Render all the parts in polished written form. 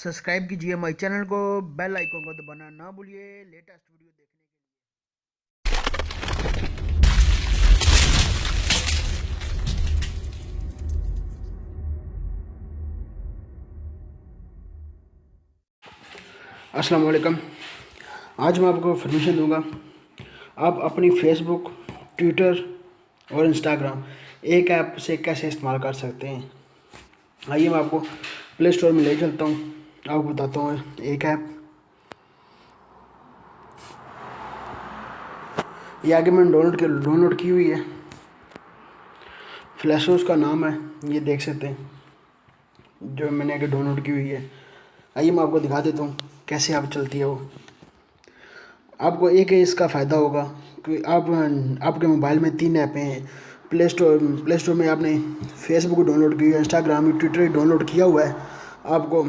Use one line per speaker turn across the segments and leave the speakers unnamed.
Subscribe कीजिए हमारे channel को, बेल आइकन को दबाना ना भूलिए लेटेस्ट वीडियो देखने के लिए। अस्सलाम वालेकुम। आज मैं आपको इन्फॉर्मेशन दूंगा आप अपनी फेसबुक, ट्विटर और इंस्टाग्राम एक ऐप से कैसे इस्तेमाल कर सकते हैं। आइए मैं आपको प्ले स्टोर में ले चलता हूँ, आपको बताता हूँ एक ऐप। ये आगे मैंने डाउनलोड की हुई है, फ्लैशो उसका नाम है, ये देख सकते हैं जो मैंने आगे डाउनलोड की हुई है। आइए मैं आपको दिखा देता हूँ कैसे ऐप चलती है वो। आपको एक इसका फ़ायदा होगा कि आपके मोबाइल में 3 ऐपें हैं। प्ले स्टोर में आपने फेसबुक डाउनलोड की है, इंस्टाग्राम, ट्विटर डाउनलोड किया हुआ है। आपको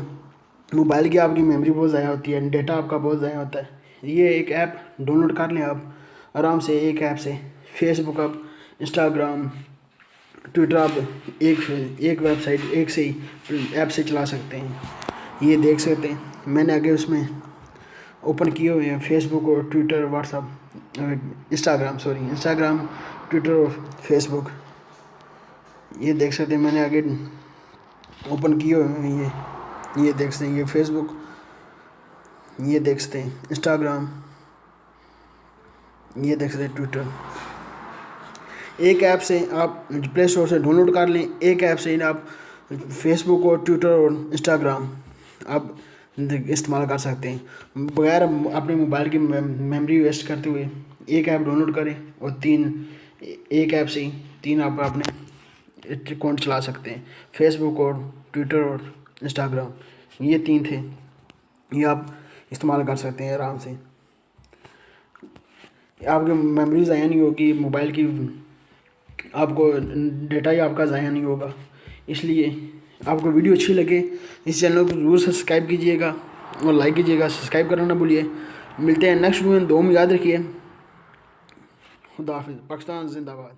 मोबाइल की आपकी मेमोरी बहुत ज़्यादा होती है, डेटा आपका बहुत ज़्यादा होता है। ये एक ऐप डाउनलोड कर लें आप आराम से, एक ऐप से फेसबुक आप, इंस्टाग्राम, ट्विटर आप एक वेबसाइट एक से ही ऐप से चला सकते हैं। ये देख सकते हैं मैंने आगे उसमें ओपन किए हुए हैं फेसबुक और ट्विटर, व्हाट्सअप, इंस्टाग्राम, ट्विटर और फेसबुक। ये देख सकते हैं मैंने आगे ओपन किए हुए हैं। ये देख सकते हैं, ये फेसबुक, ये देख सकते हैं इंस्टाग्राम, ये देख सकते हैं ट्विटर। एक ऐप से आप प्ले स्टोर से डाउनलोड कर लें, एक ऐप से आप फेसबुक और ट्विटर और इंस्टाग्राम आप इस्तेमाल कर सकते हैं बगैर अपने मोबाइल की मेमोरी वेस्ट करते हुए। एक ऐप डाउनलोड करें और एक ऐप से ही 3 आप अपने अकाउंट चला सकते हैं, फेसबुक और ट्विटर और इंस्टाग्राम। ये 3 थे, ये आप इस्तेमाल कर सकते हैं आराम से। आपकी मेमोरी ज़ाया नहीं होगी मोबाइल की, आपको डेटा ही आपका ज़ाया नहीं होगा। इसलिए आपको वीडियो अच्छी लगे इस चैनल को ज़रूर सब्सक्राइब कीजिएगा और लाइक कीजिएगा, सब्सक्राइब करना ना भूलिए। मिलते हैं नेक्स्ट वीडियो में, 2 में याद रखिए। खुदा हाफिज़। पाकिस्तान जिंदाबाद।